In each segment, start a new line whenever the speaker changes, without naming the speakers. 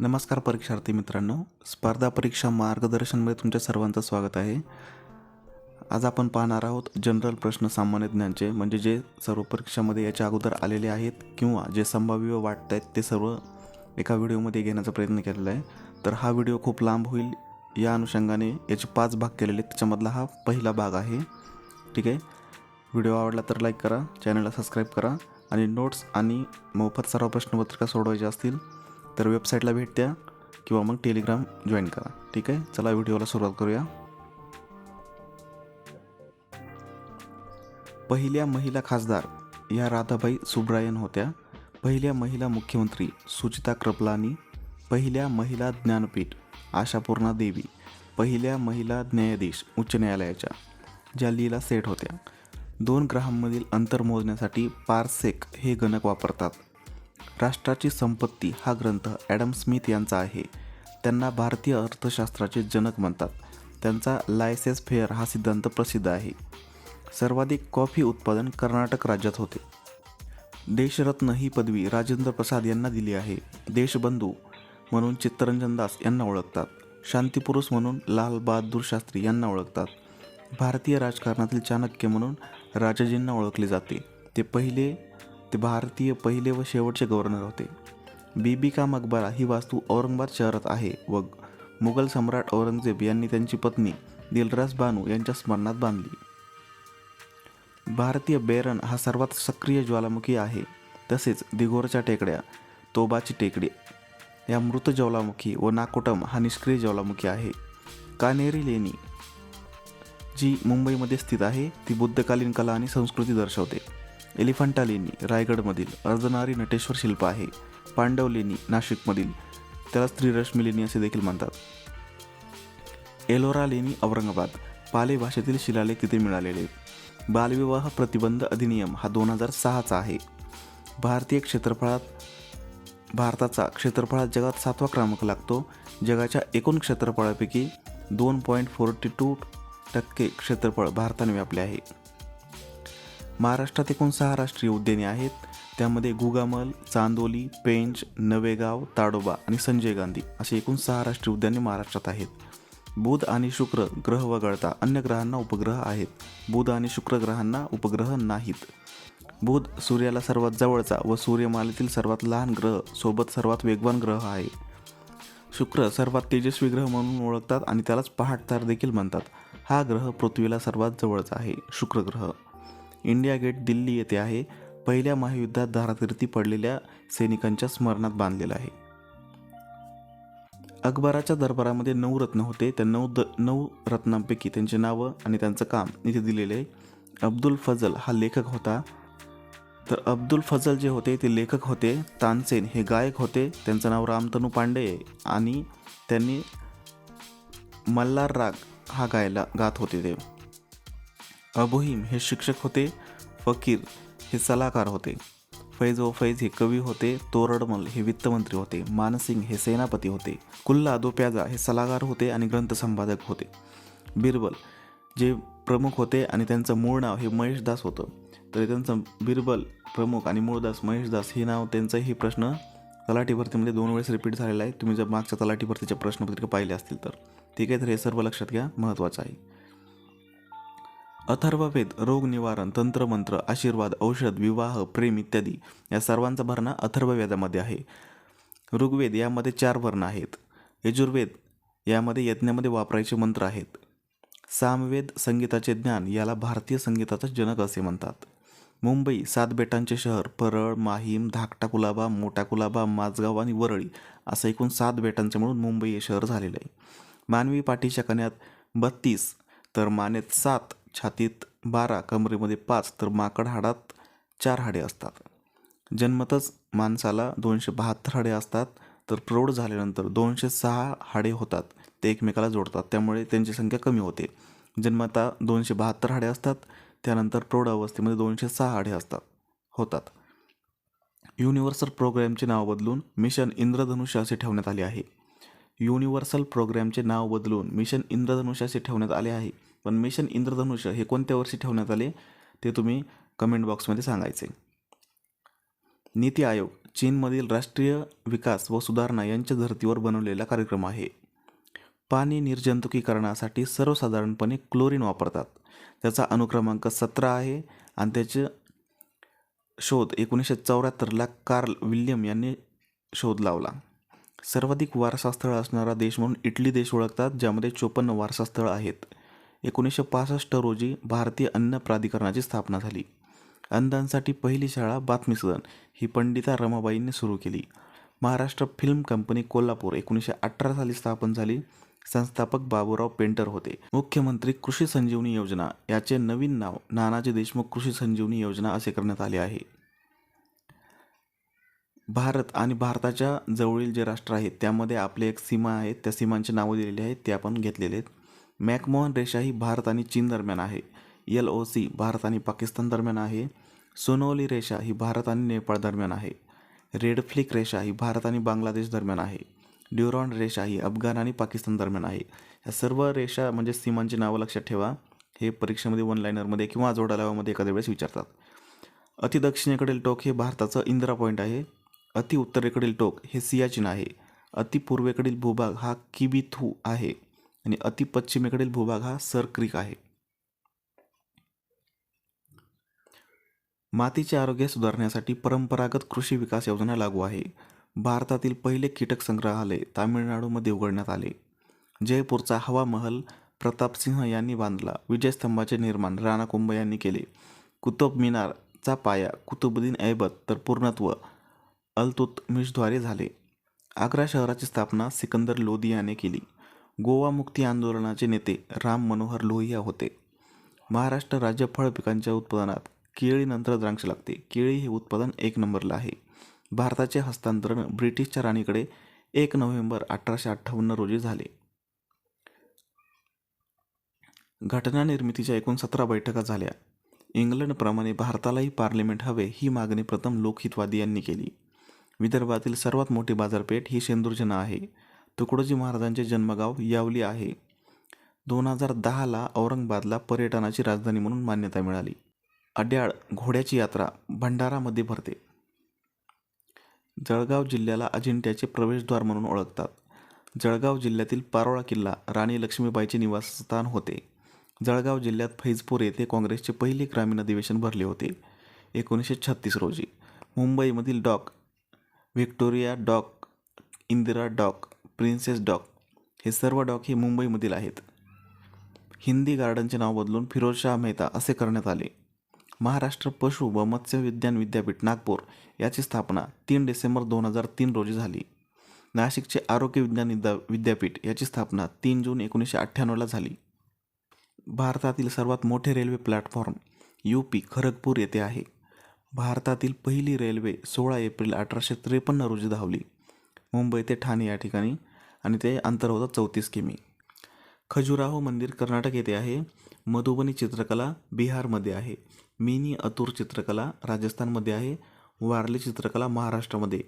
नमस्कार परीक्षार्थी मित्रांनो, स्पर्धा परीक्षा मार्गदर्शनमध्ये तुमच्या सर्वांचं स्वागत आहे. आज आपण पाहणार आहोत जनरल प्रश्न सामान्य ज्ञानचे, म्हणजे जे सर्व परीक्षामध्ये याच्या अगोदर आलेले आहेत किंवा जे संभाव्य वाटत आहेत ते सर्व एका व्हिडिओमध्ये घेण्याचा प्रयत्न केलेला आहे. तर हा व्हिडिओ खूप लांब होईल, या अनुषंगाने याचे 5 भाग केलेले आहेत. त्याच्यामधला हा पहिला भाग आहे. ठीक आहे. व्हिडिओ आवडला तर लाईक करा, चॅनलला सबस्क्राईब करा आणि नोट्स आणि मोफत सराव प्रश्नपत्रिका सोडवायचे असतील तर वेबसाईटला भेट द्या किंवा मग टेलिग्राम जॉईन करा. ठीक आहे. चला व्हिडिओला सुरुवात करूया. पहिल्या महिला खासदार या राधाबाई सुब्रायन होत्या. पहिल्या महिला मुख्यमंत्री सुचिता कृपलानी. पहिल्या महिला ज्ञानपीठ आशापूर्णा देवी. पहिल्या महिला न्यायाधीश उच्च न्यायालयाच्या ज्या लीला सेठ होत्या. 2 ग्रहांमधील अंतर मोजण्यासाठी पारसेक हे गणक वापरतात. राष्ट्राची संपत्ती हा ग्रंथ ॲडम स्मिथ यांचा आहे. त्यांना भारतीय अर्थशास्त्राचे जनक म्हणतात. त्यांचा लायसेस फेअर हा सिद्धांत प्रसिद्ध आहे. सर्वाधिक कॉफी उत्पादन कर्नाटक राज्यात होते. देशरत्न ही पदवी राजेंद्र प्रसाद यांना दिली आहे. देशबंधू म्हणून चित्तरंजन दास यांना ओळखतात. शांतिपुरुष म्हणून लाल बहादूर शास्त्री यांना ओळखतात. भारतीय राजकारणातील चाणक्य म्हणून राजाजींना ओळखले जाते. ते भारतीय पहिले व शेवटचे गव्हर्नर होते. बीबी का मकबरा ही वास्तू औरंगाबाद शहरात आहे व मुघल सम्राट औरंगजेब यांनी त्यांची पत्नी दिलरास बानू यांच्या स्मरणात बांधली. भारतीय बेरन हा सर्वात सक्रिय ज्वालामुखी आहे. तसेच दिगोरच्या टेकड्या, तोबाची टेकडी या मृत ज्वालामुखी व नाकोटम हा निष्क्रिय ज्वालामुखी आहे. कानेरी लेणी जी मुंबईमध्ये स्थित आहे ती बुद्धकालीन कला आणि संस्कृती दर्शवते. एलिफंटा लेणी रायगडमधील अर्धनारी नटेश्वर शिल्प आहे. पांडव लेणी नाशिकमधील, त्याला स्त्रीरश्मी लेणी असे देखील म्हणतात. एलोरा लेणी औरंगाबाद, पाली भाषेतील शिलालेख तिथे मिळालेले. बालविवाह प्रतिबंध अधिनियम हा 2006चा आहे. भारताचा क्षेत्रफळात जगात 7वा क्रमांक लागतो. जगाच्या एकूण क्षेत्रफळापैकी 2.42% क्षेत्रफळ भारताने व्यापले आहे. महाराष्ट्रात एकूण 6 राष्ट्रीय उद्याने आहेत. त्यामध्ये गुगामल, चांदोली, पेंच, नवेगाव, ताडोबा आणि संजय गांधी असे एकूण 6 राष्ट्रीय उद्याने महाराष्ट्रात आहेत. बुध आणि शुक्र ग्रह वगळता अन्य ग्रहांना उपग्रह आहेत. बुध आणि शुक्र ग्रहांना उपग्रह नाहीत. बुध सूर्याला सर्वात जवळचा व सूर्यमालेतील सर्वात लहान ग्रह सोबत सर्वात वेगवान ग्रह आहे. शुक्र सर्वात तेजस्वी ग्रह म्हणून ओळखतात आणि त्यालाच पहाटतारा देखील म्हणतात. हा ग्रह पृथ्वीला सर्वात जवळचा आहे. शुक्र ग्रह. इंडिया गेट दिल्ली येथे आहे. पहिल्या महायुद्धात धारातीर्थी पडलेल्या सैनिकांच्या स्मरणात बांधलेला आहे. अकबराच्या दरबारामध्ये 9 रत्न होते. त्या 9 रत्नांपैकी त्यांची नावं आणि त्यांचं काम इथे दिलेले आहे. अब्दुल फजल हा लेखक होता. तर अब्दुल फजल जे होते ते लेखक होते. तानसेन हे गायक होते. त्यांचं नाव रामतनू पांडे आहे आणि त्यांनी मल्हार राग हा गात होते ते. अबोहीम हे शिक्षक होते. फकीर हे सलाहकार होते. फैज व फैज हे कवी होते. तोरडमल हे वित्तमंत्री होते. मानसिंग हे सेनापती होते. कुल्ला दो प्याजा हे सल्लागार होते आणि ग्रंथसंपादक होते. बिरबल जे प्रमुख होते आणि त्यांचं मूळ नाव हे महेशदास होतं. तर त्यांचं बिरबल प्रमुख आणि मूळदास महेशदास हे नाव त्यांचं हे प्रश्न तलाठी भरतीमध्ये 2 वेळेस रिपीट झालेला आहे. तुम्ही जर मागच्या तलाठी भरतीच्या प्रश्नपत्रिका पाहिले असतील तर. ठीक आहे. तर हे सर्व लक्षात घ्या, महत्त्वाचं आहे. अथर्ववेद रोग निवारण, तंत्रमंत्र, आशीर्वाद, औषध, विवाह, प्रेम इत्यादी या सर्वांचा भरणा अथर्ववेदामध्ये आहे. ऋग्वेद यामध्ये 4 वर्ण आहेत. यजुर्वेद यामध्ये यज्ञामध्ये वापरायचे मंत्र आहेत. सामवेद संगीताचे ज्ञान याला भारतीय संगीताचा जनक असे म्हणतात. मुंबई 7 बेटांचे शहर. परळ, माहीम, धाकटा कुलाबा, मोठा कुलाबा, माझगाव आणि वरळी असं एकूण 7 बेटांचे मिळून मुंबई हे शहर झालेलं आहे. मानवी पाठीच्या कण्यात 32, तर मानेत 7, छातीत 12, कमरेमध्ये 5, तर माकड हाडात 4 हाडे असतात. जन्मतच माणसाला 272 हाडे असतात, तर प्रौढ झाल्यानंतर 206 हाडे होतात. ते एकमेकाला जोडतात, त्यामुळे त्यांची संख्या कमी होते. जन्मता 272 हाडे असतात, त्यानंतर प्रौढ अवस्थेमध्ये 206 हाडे होतात. युनिव्हर्सल प्रोग्रॅमचे नाव बदलून मिशन इंद्रधनुष्य असे ठेवण्यात आले आहे. युनिव्हर्सल प्रोग्रॅमचे नाव बदलून मिशन इंद्रधनुष्य असे ठेवण्यात आले आहे. पण मिशन इंद्रधनुष्य हे कोणत्या वर्षी ठेवण्यात आले ते तुम्ही कमेंट बॉक्समध्ये सांगायचे. नीती आयोग चीनमधील राष्ट्रीय विकास व सुधारणा यांच्या धर्तीवर बनवलेला कार्यक्रम आहे. पाणी निर्जंतुकीकरणासाठी सर्वसाधारणपणे क्लोरीन वापरतात. त्याचा अनुक्रमांक 17 आहे आणि त्याचे शोध 1974ला कार्ल विल्यम यांनी शोध लावला. सर्वाधिक वारसास्थळ असणारा देश म्हणून इटली देश ओळखतात, ज्यामध्ये 54 वारसास्थळ आहेत. 1965 रोजी भारतीय अन्न प्राधिकरणाची स्थापना झाली. अंधांसाठी पहिली शाळा बातमी सदन ही पंडिता रमाबाईंनी सुरू केली. महाराष्ट्र फिल्म कंपनी कोल्हापूर 1918 साली स्थापन झाली. संस्थापक बाबूराव पेंटर होते. मुख्यमंत्री कृषी संजीवनी योजना याचे नवीन नाव नानाजी देशमुख कृषी संजीवनी योजना असे करण्यात आले आहे. भारत आणि भारताच्या जवळील जे राष्ट्र आहेत त्यामध्ये आपले एक सीमा आहेत, त्या सीमांची नावं दिलेली आहेत, ते आपण घेतलेले आहेत. मॅकमोहन रेषा ही भारत आणि चीन दरम्यान आहे. LOC भारत आणि पाकिस्तान दरम्यान आहे. सोनवली रेषा ही भारत आणि नेपाळ दरम्यान आहे. रेड फ्लिक रेषा ही भारत आणि बांगलादेश दरम्यान आहे. ड्युरॉन रेषा ही अफगाण आणि पाकिस्तान दरम्यान आहे. या सर्व रेषा म्हणजे सीमांची नावं लक्षात ठेवा. हे परीक्षेमध्ये 1 लाइनरमध्ये किंवा जोडा लावामध्ये एखाद्या वेळेस विचारतात. अति दक्षिणेकडील टोक हे भारताचं इंदिरा पॉईंट आहे. अति उत्तरेकडील टोक हे सियाचीन आहे. अति पूर्वेकडील भूभाग हा किबिथू आहे आणि अति पश्चिमेकडील भूभाग हा सर क्रीक आहे. मातीचे आरोग्य सुधारण्यासाठी परंपरागत कृषी विकास योजना लागू आहे. भारतातील पहिले कीटक संग्रहालय तामिळनाडूमध्ये उघडण्यात आले. जयपूरचा हवा महल प्रतापसिंह यांनी बांधला. विजयस्तंभाचे निर्माण राणा कुंभ यांनी केले. कुतुब मिनारचा पाया कुतुबुद्दीन ऐबक तर पूर्णत्व अल्तुतमिशद्वारे झाले. आग्रा शहराची स्थापना सिकंदर लोधी याने केली. गोवा मुक्ती आंदोलनाचे नेते राम मनोहर लोहिया होते. महाराष्ट्र राज्य फळ पिकांच्या उत्पादनात केळीनंतर द्राक्ष लागते. केळी हे उत्पादन 1 नंबरला आहे. भारताचे हस्तांतरण ब्रिटिशच्या राणीकडे 1 नोव्हेंबर 1858 रोजी झाले. घटना निर्मितीच्या एकूण 17 बैठका झाल्या. इंग्लंडप्रमाणे भारतालाही पार्लिमेंट हवे ही मागणी प्रथम लोकहितवादी यांनी केली. विदर्भातील सर्वात मोठी बाजारपेठ ही शेंदुर्जना आहे. तुकडोजी महाराजांचे जन्मगाव यावली आहे. 2010ला औरंगाबादला पर्यटनाची राजधानी म्हणून मान्यता मिळाली. अड्याळ घोड्याची यात्रा भंडारामध्ये भरते. जळगाव जिल्ह्याला अजिंठ्याचे प्रवेशद्वार म्हणून ओळखतात. जळगाव जिल्ह्यातील पारोळा किल्ला राणी लक्ष्मीबाईचे निवासस्थान होते. जळगाव जिल्ह्यात फैजपूर येथे काँग्रेसचे पहिले ग्रामीण अधिवेशन भरले होते 1936 रोजी. मुंबईमधील dock Victoria dock, Indira dock, princess dock हे सर्व डॉक हे मुंबईमधील आहेत. हिंदी गार्डनचे नाव बदलून फिरोजशाह मेहता असे करण्यात आले. महाराष्ट्र पशु व मत्स्य विज्ञान विद्यापीठ नागपूर याची स्थापना 3 डिसेंबर 2003 रोजी झाली. नाशिकचे आरोग्य विज्ञान विद्यापीठ याची स्थापना 3 जून 1998ला झाली. भारतातील सर्वात मोठे रेल्वे प्लॅटफॉर्म UP खरगपूर येथे आहे. भारतातील पहिली रेल्वे 16 एप्रिल 1853 रोजी धावली. मुंबई ते ठाणे या ठिकाणी आणि ते अंतर होतं 34 किमी. खजुराहो मंदिर कर्नाटक येथे आहे. मधुबनी चित्रकला बिहारमध्ये आहे. मिनी अतुर चित्रकला राजस्थानमध्ये आहे. वारली चित्रकला महाराष्ट्रामध्ये,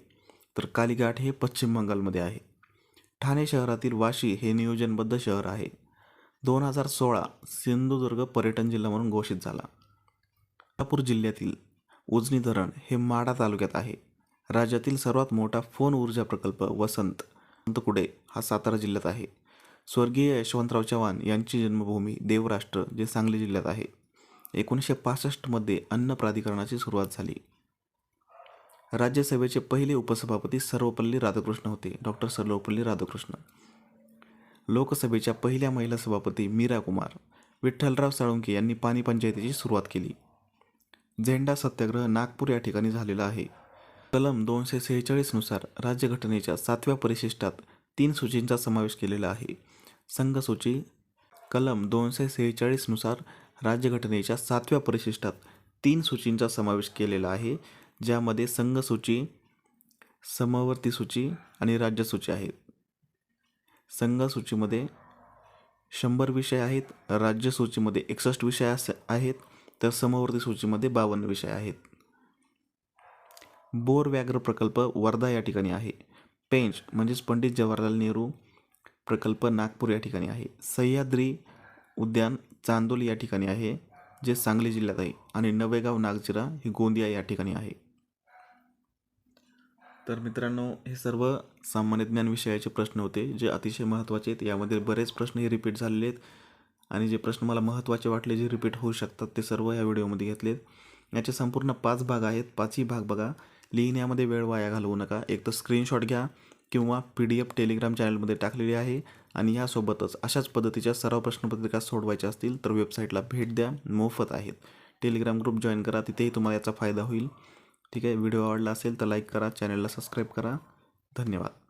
तर कालिघाट हे पश्चिम बंगालमध्ये आहे. ठाणे शहरातील वाशी हे नियोजनबद्ध शहर आहे. 2016 सिंधुदुर्ग पर्यटन जिल्हा म्हणून घोषित झाला. कोल्हापूर जिल्ह्यातील उजनी धरण हे माढा तालुक्यात आहे. राज्यातील सर्वात मोठा फोन ऊर्जा प्रकल्प वसंत कुडे हा सातारा जिल्ह्यात आहे. स्वर्गीय यशवंतराव चव्हाण यांची जन्मभूमी देवराष्ट्र जे सांगली जिल्ह्यात आहे. 1965मध्ये अन्न प्राधिकरणाची सुरुवात झाली. राज्यसभेचे पहिले उपसभापती सर्वपल्ली राधाकृष्ण होते, डॉक्टर सर्वपल्ली राधाकृष्ण. लोकसभेच्या पहिल्या महिला सभापती मीरा कुमार. विठ्ठलराव साळुंखे यांनी पाणी पंचायतीची सुरुवात केली. झेंडा सत्याग्रह नागपूर या ठिकाणी झालेला आहे. कलम 246 नुसार राज्यघटनेच्या 7व्या परिशिष्टात 3 सूचींचा समावेश केलेला आहे. संघसूची. कलम 246 नुसार राज्यघटनेच्या 7व्या परिशिष्टात 3 सूचींचा समावेश केलेला आहे, ज्यामध्ये संघसूची, समवर्ती सूची आणि राज्यसूची आहेत. संघसूचीमध्ये 100 विषय आहेत, राज्यसूचीमध्ये 61 विषय आहेत, तर समवर्ती सूचीमध्ये 52 विषय आहेत. बोर व्याघ्र प्रकल्प वर्धा या ठिकाणी आहे. पेंच म्हणजेच पंडित जवाहरलाल नेहरू प्रकल्प नागपूर या ठिकाणी आहे. सह्याद्री उद्यान चांदोली या ठिकाणी आहे, जे सांगली जिल्ह्यात आहे. आणि नवेगाव नागझिरा ही गोंदिया या ठिकाणी आहे. तर मित्रांनो, हे सर्व सामान्य ज्ञान विषयाचे प्रश्न होते जे अतिशय महत्त्वाचे आहेत. यामध्ये बरेच प्रश्न हे रिपीट झालेले आहेत आणि जे प्रश्न मला महत्त्वाचे वाटले जे रिपीट होऊ शकतात ते सर्व या व्हिडिओमध्ये घेतलेत. याचे संपूर्ण 5 भाग आहेत. 5ही भाग बघा. लिहिण्यामध्ये वेळ वाया घालवू नका. एक तर स्क्रीनशॉट घ्या किंवा PDF टेलिग्राम चॅनलमध्ये टाकलेली आहे आणि यासोबतच अशाच पद्धतीच्या सराव प्रश्नपत्रिका सोडवायच्या असतील तर वेबसाईटला भेट द्या, मोफत आहेत. टेलिग्राम ग्रुप जॉईन करा, तिथेही तुम्हाला याचा फायदा होईल. ठीक आहे. व्हिडिओ आवडला असेल तर लाईक करा, चॅनलला सबस्क्राईब करा. धन्यवाद.